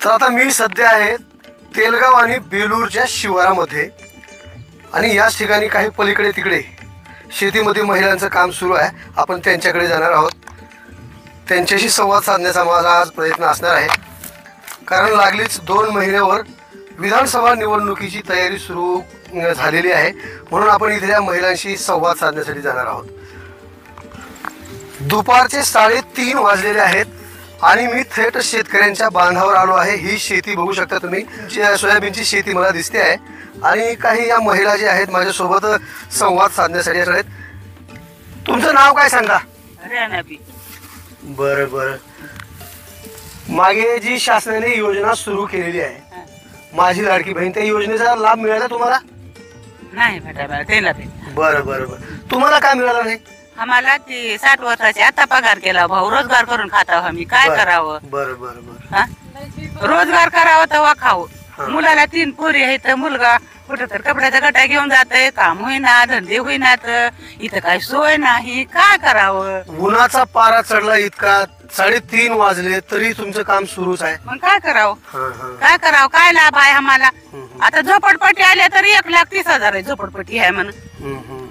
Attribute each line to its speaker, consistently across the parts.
Speaker 1: तर आता मी सध्या आहे तेलगाव आणि बेलूरच्या शिवारामध्ये आणि याच ठिकाणी काही पलीकडे तिकडे शेतीमध्ये महिलांचं काम सुरू आहे. आपण त्यांच्याकडे जाणार आहोत. त्यांच्याशी संवाद साधण्याचा माझा आज प्रयत्न असणार आहे, कारण लागलीच 2 महिन्यावर विधानसभा निवडणुकीची तयारी सुरू झालेली आहे. म्हणून आपण इथल्या महिलांशी संवाद साधण्यासाठी जाणार आहोत. दुपारचे 3:30 वाजलेले आहेत आणि मी थेट शेतकऱ्यांच्या बांधावर आलो आहे. ही शेती बघू शकता तुम्ही, सोयाबीनची शेती मला दिसते आहे आणि काही या महिला ज्या आहेत माझ्यासोबत संवाद साधण्यासाठी आहेत. तुमचं नाव काय सांगा? बरं बरं. मागे जी शासनाने योजना सुरू केलेली आहे माझी लाडकी बहीण, त्या योजनेचा लाभ मिळाला तुम्हाला?
Speaker 2: नाही भेटायला त्याला ते.
Speaker 1: बरं बरं बरं. तुम्हाला काय मिळालं नाही?
Speaker 2: आम्हाला ते 60 वर्षाचे आता पगार केला भाऊ, रोजगार करून खाता आम्ही. काय करावं?
Speaker 1: बरं बरं बरं.
Speaker 2: हा? रोजगार करावं तेव्हा खाऊ. मुलाला 3 पोरी आहेत, मुलगा कुठं तर कपड्याचा गटा घेऊन जातोय, काम होईना, धंदे होईनात, इथं काही सोय नाही. काय करावं?
Speaker 1: उन्हाचा पारा चढला इतका, 3:30 वाजले तरी तुमचं काम सुरूच आहे.
Speaker 2: मग काय करावं? काय करावं? काय लाभ आहे आम्हाला? आता झोपडपट्टी आल्या तरी 1,30,000 आहे झोपडपट्टी आहे म्हणून.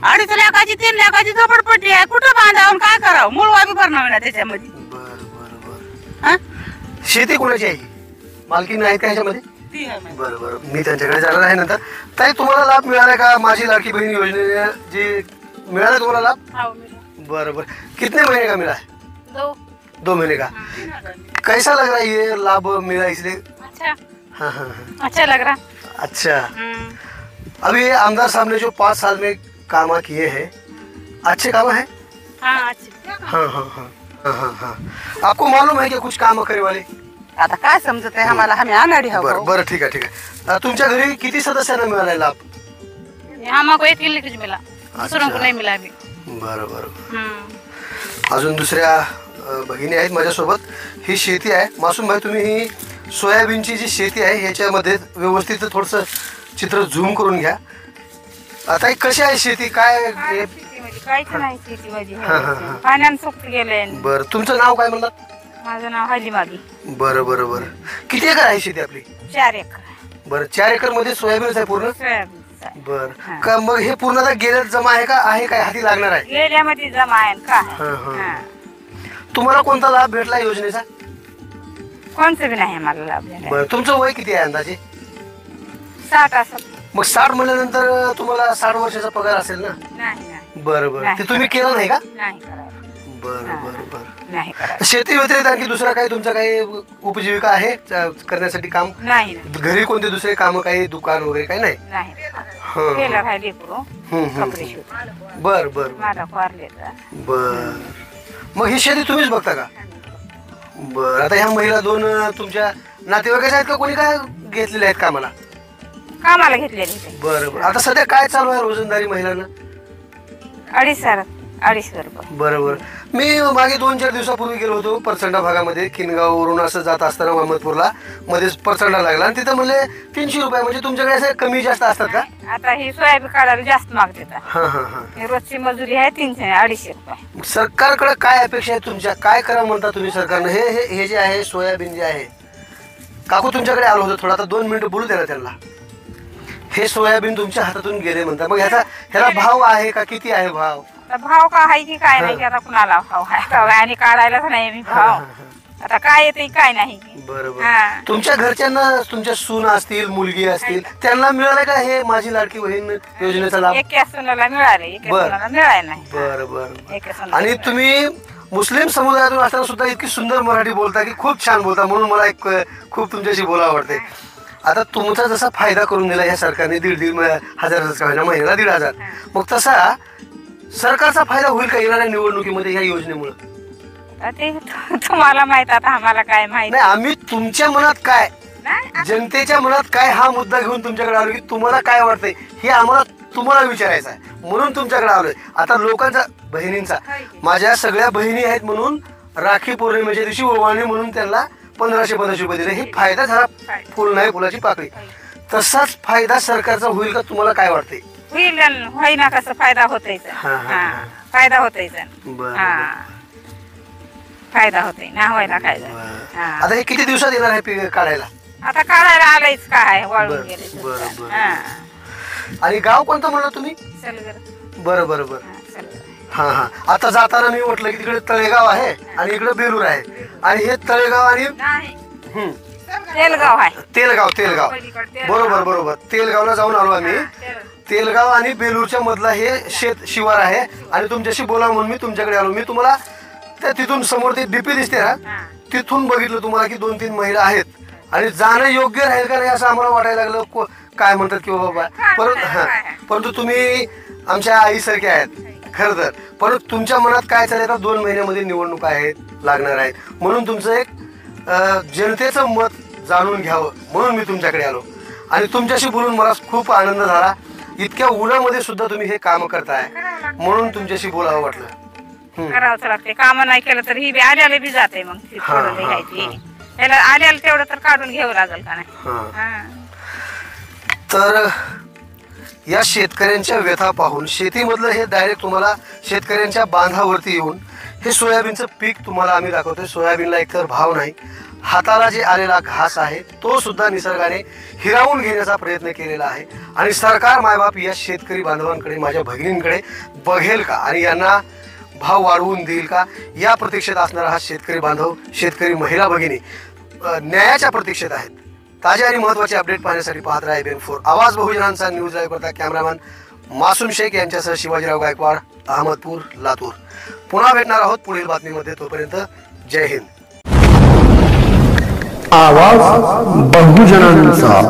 Speaker 2: 2.5 लाखाची 3 लाखाची झोपडपट्टी आहे. कुठं बांधावून काय करावं? मुळवा बी भरणं ना त्याच्यामध्ये. हा?
Speaker 1: शेती कोणाची आहे? मालकी नाही का ह्याच्यामध्ये?
Speaker 2: ती आहे माझी.
Speaker 1: बरं बरं. मी त्यांच्याकडे जाणार आहे नंतर. ताई, तुम्हाला लाभ मिळाला का माझी लाडकी बहीण योजने जी मिळाला तुम्हाला लाभ?
Speaker 2: हाव, मिळाला.
Speaker 1: बरं बरं. कितने महीने का मिला है? 2 महीने का.
Speaker 2: 3,000.
Speaker 1: कैसा लग रहा है ये लाभ मिला इसलिए?
Speaker 2: अच्छा
Speaker 1: हाँ हाँ हाँ.
Speaker 2: अच्छा लग रहा.
Speaker 1: अच्छा. अभी आमदार साहब ने जो 5 साल में काम किए हैं, अच्छे काम है?
Speaker 2: हाँ अच्छा.
Speaker 1: हाँ हाँ हाँ हाँ हाँ हाँ. आपको मालूम है कि कुछ काम करे वाले?
Speaker 2: आता काय समजत आहे आम्हाला, आम्ही अनाडी
Speaker 1: बरं
Speaker 2: आहोत.
Speaker 1: बरं, ठीक आहे ठीक आहे. तुमच्या घरी किती सदस्यांना मिळाला लाभ?
Speaker 2: हमको 1 किलो मिला, दूसरों को नहीं मिला अभी.
Speaker 1: बरं बरं. अजून दुसऱ्या भगिनी आहेत माझ्यासोबत. ही शेती आहे. मासूमभाई, तुम्ही ही सोयाबीनची जी शेती आहे ह्याच्यामध्ये व्यवस्थित थोडंसं चित्र झूम करून घ्या. आता कशी आहे शेती? काय
Speaker 2: काहीच नाही शेती माझी.
Speaker 1: हां हां हां.
Speaker 2: पाण्यानं सुकत गेले.
Speaker 1: बरं. तुमचं नाव काय म्हणलात?
Speaker 2: माझं नाव हलीमागी.
Speaker 1: बरं बरं बरं. किती एकर आहे शेती आपली?
Speaker 2: 4 एकर.
Speaker 1: बरं, 4 एकर मध्ये सोयाबीनच आहे पूर्ण?
Speaker 2: सोयाबीनचं आहे.
Speaker 1: बरं. का मग हे पूर्ण आता गेल्यात जमा आहे का आहे काय हाती लागणार आहे?
Speaker 2: गेल्यामध्ये जमा आहे का?
Speaker 1: हां हां. तुम्हाला कोणता लाभ भेटला योजनेचा?
Speaker 2: कोणतं बी नाही आम्हाला लाभ झाला.
Speaker 1: बरं. तुमचं वय किती आहे अंदाजे?
Speaker 2: 60 असं.
Speaker 1: मग 60 म्हणल्यानंतर तुम्हाला 60 वर्षाचा पगार असेल ना?
Speaker 2: नाही नाही
Speaker 1: बरं बरं.
Speaker 2: नाही.
Speaker 1: ते तुम्ही केलं नाही का?
Speaker 2: नाही करायला.
Speaker 1: बरं बरं बरं.
Speaker 2: नाही करायला.
Speaker 1: शेती व्यतिरिक्त आणखी दुसरा काही तुमचा काही उपजीविका आहे करण्यासाठी काम?
Speaker 2: नाही
Speaker 1: घरी कोणते दुसरे काम, काही दुकान वगैरे काही नाही?
Speaker 2: नाही.
Speaker 1: हं.
Speaker 2: केलं काय लेकरू
Speaker 1: हं.
Speaker 2: कपडे शिवतो.
Speaker 1: बर बर
Speaker 2: माझा पारलेचा.
Speaker 1: बर. मग ही शेती तुम्हीच बघता का? बर. आता ह्या महिला 2 तुमच्या नातेवाईकाच्या आहेत का कोणी काय घेतलेल्या आहेत कामाला?
Speaker 2: कामाला घेतलेली.
Speaker 1: बरं बरं. आता सध्या काय चालू आहे रोजंदारी महिलांना?
Speaker 2: 250 रुपये.
Speaker 1: बरोबर. मी मागे 2-4 दिवसापूर्वी गेलो होतो परचंडा भागामध्ये. किनगाववरून असं जात असताना महमदपूरला मध्येच परचंडा लागला आणि तिथं म्हणले 300 रुपये. म्हणजे तुमच्याकडे असे कमी जास्त असतात का?
Speaker 2: आता ही सोयाबीन काढायला जास्त मागते.
Speaker 1: हां हां हां.
Speaker 2: ही रोजची मजुरी आहे 250 रुपये.
Speaker 1: सरकारकडे काय अपेक्षा आहे तुमच्या? काय करा म्हणता तुम्ही सरकारनं? हे जे आहे सोयाबीन जे आहे, काकू तुमच्याकडे आलो होतो थोडा, आता 2 मिनिटं बोलू द्या ना त्यांना. हे सोयाबीन तुमच्या हातातून गेले म्हणता, मग ह्याला भाव आहे का? किती आहे भाव?
Speaker 2: भाव का आहे की काय नाही, आता कुणाला भाव आहे का? आणि काढायलाच नाही मी भाव. आता काय येते काय नाही.
Speaker 1: बरोबर.
Speaker 2: हा.
Speaker 1: तुमच्या घरच्यांना, तुमच्या सून असतील, मुलगी असतील, त्यांना मिळालं का हे माझी लाडकी बहीण योजनेचा लाभ?
Speaker 2: एका सुनाला मिळाले, एका सुनाला मिळायला नाही.
Speaker 1: बरं बरं.
Speaker 2: एका सुनाला.
Speaker 1: आणि तुम्ही मुस्लिम समुदायातून असताना सुद्धा इतकी सुंदर मराठी बोलता की खूप छान बोलता, म्हणून मला खूप तुमच्याशी बोलावं वाटते. आता तुमचा जसा फायदा करून दिला या सरकारने 1,500 हजाराचा महिन्याला 1,500, मग तसा सरकारचा फायदा होईल का येणाऱ्या निवडणुकीमध्ये या योजनेमुळे?
Speaker 2: ते तुम्हाला माहित, आता आम्हाला काय माहित
Speaker 1: नाही. आम्ही तुमच्या मनात काय,
Speaker 2: नाही.
Speaker 1: जनतेच्या मनात काय हा मुद्दा घेऊन तुमच्याकडे आलो की तुम्हाला काय वाटतंय हे आम्हाला तुम्हाला विचारायचं आहे, म्हणून तुमच्याकडे आलोय. आता लोकांचा, बहिणींचा, माझ्या सगळ्या बहिणी आहेत म्हणून राखी पौर्णिमेच्या दिवशी ओवाळणी म्हणून त्यांना 1500 रुपये दिले. हे फायदा झाला, फुल नाही फुलाची पाकळी. तसाच फायदा सरकारचा होईल का तुम्हाला काय वाटतंय?
Speaker 2: होईल होईना कसं फायदा होतोय. फायदा होतोय. फायदा होतोय ना, व्हायला काय.
Speaker 1: आता हे किती दिवसात येणार आहे काढायला?
Speaker 2: आता काढायला आलंयच काय वाळून गेले
Speaker 1: बरं बरं
Speaker 2: हा.
Speaker 1: आणि गाव कोणतं म्हणलं तुम्ही?
Speaker 2: सलगर.
Speaker 1: बरं बरं बरं.
Speaker 2: हा, सलगर.
Speaker 1: हा हा. आता जाताना मी म्हटलं की तिकडे तळेगाव आहे आणि इकडे बेलूर आहे आणि हे तळेगाव आणि
Speaker 2: नाही,
Speaker 1: हम्म,
Speaker 2: तेलगाव आहे.
Speaker 1: तेलगाव तेलगाव
Speaker 2: पलीकडे तेलगाव.
Speaker 1: बरोबर बरोबर. तेलगावला जाऊन आलो आम्ही. तेलगाव आणि बेलूरच्या मधला हे शेत शिवार आहे आणि तुमच्याशी बोला म्हणून मी तुमच्याकडे आलो. मी तुम्हाला त्या तिथून समोर ते डीपी दिसते ना,
Speaker 2: हा.
Speaker 1: तिथून बघितलं तुम्हाला की 2-3 महिला आहेत आणि जाणं योग्य राहील का नाही असं आम्हाला वाटायला लागलं. काय म्हणतात की बाबा, परंतु तुम्ही आमच्या आईसारखे आहेत खरं तर. परंतु तुमच्या मनात काय चालेल, 2 महिन्यामध्ये निवडणूक आहेत लागणार आहेत म्हणून तुमचं एक जनतेचं मत जाणून घ्यावं म्हणून मी तुमच्याकडे आलो आणि तुमच्याशी बोलून मला खूप आनंद झाला. इतक्या उन्हामध्ये सुद्धा तुम्ही हे काम करताय म्हणून तुमच्याशी बोलावं वाटलं.
Speaker 2: करावंच लागते. काम नाही केलं तर ही बी आल्याला बी जाते. मग ती
Speaker 1: हा,
Speaker 2: थोडं
Speaker 1: हा,
Speaker 2: लिहायची त्याला आल्याला तेवढं तर काढून घ्यावं लागेल का नाही.
Speaker 1: हां.
Speaker 2: हा.
Speaker 1: तर या शेतकऱ्यांच्या व्यथा पाहून शेतीमधलं हे डायरेक्ट तुम्हाला शेतकऱ्यांच्या बांधावरती येऊन हे सोयाबीनचं पीक तुम्हाला आम्ही दाखवतोय. सोयाबीनला एकतर भाव नाही, हाताला जे आलेला घास आहे तो सुद्धा निसर्गाने हिरावून घेण्याचा प्रयत्न केलेला आहे आणि सरकार मायबाप या शेतकरी बांधवांकडे, माझ्या भगिनींकडे बघेल का आणि यांना भाव वाढवून देईल का, या प्रतीक्षेत असणारा हा शेतकरी बांधव, शेतकरी महिला भगिनी न्यायाच्या प्रतीक्षेत आहेत. ताज्या आणि महत्त्वाचे अपडेट पाहण्यासाठी पाहत राहा ABN4 आवाज बहुजनांचा. न्यूज लाईव्ह करता कॅमेरामॅन मासूम शेख यांच्यासह शिवाजीराव गायकवाड, अहमदपूर, लातूर. पुन्हा भेटणार आहोत पुढील बातमीमध्ये. तोपर्यंत जय हिंद.
Speaker 3: आवाज बहुजनांचा.